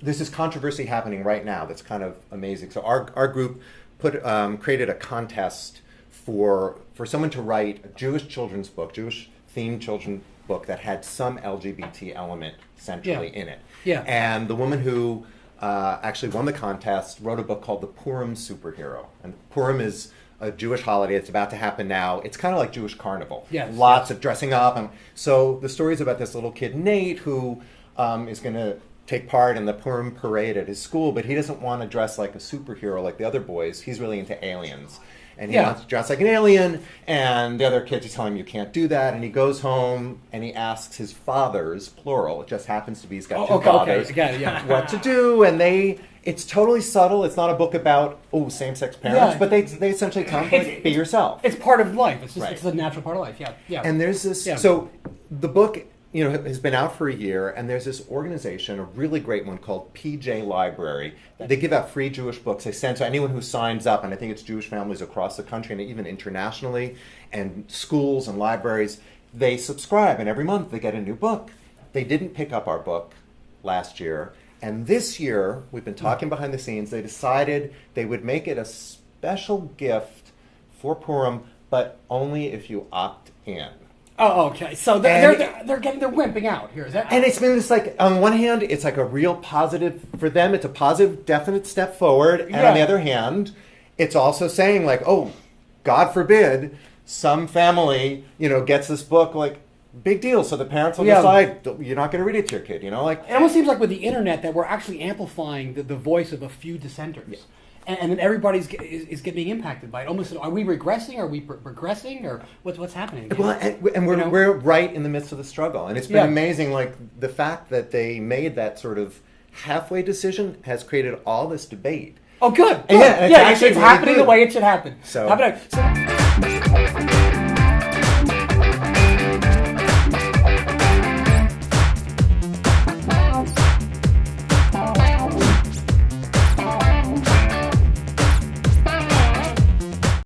there's this controversy happening right now that's kind of amazing. So our group created a contest for someone to write a Jewish children's book, Jewish themed children's book that had some LGBT element centrally in it. Yeah. And the woman who actually won the contest wrote a book called The Purim Superhero. And Purim is a Jewish holiday that's about to happen now. It's kind of like Jewish Carnival. Yes, Lots of dressing up. And so the story is about this little kid, Nate, who is going to take part in the Purim parade at his school, but he doesn't want to dress like a superhero like the other boys. He's really into aliens. And he wants to dress like an alien, and the other kids are telling him you can't do that. And he goes home and he asks his fathers, plural, it just happens to be he's got two fathers, what to do. And it's totally subtle. It's not a book about, same-sex parents, but they essentially tell him, be yourself. It's part of life. It's just it's a natural part of life, yeah. And there's this, so the book has been out for a year, and there's this organization, a really great one called PJ Library. They give out free Jewish books. They send to anyone who signs up, and I think it's Jewish families across the country and even internationally, and schools and libraries. They subscribe, and every month they get a new book. They didn't pick up our book last year, and this year, we've been talking behind the scenes, they decided they would make it a special gift for Purim, but only if you opt in. Oh, okay. So they're wimping out here. Is that? And it's been this on one hand, it's like a real positive for them. It's a positive, definite step forward. And on the other hand, it's also saying God forbid, some family, gets this book, big deal. So the parents will decide you're not going to read it to your kid. It almost seems like with the internet that we're actually amplifying the voice of a few dissenters. Yeah. And then everybody's is getting impacted by it. Almost, are we regressing? Are we progressing? Or what's happening? Well, and we're right in the midst of the struggle. And it's been amazing, the fact that they made that sort of halfway decision has created all this debate. Oh, good. Yeah, it's happening the way it should happen. So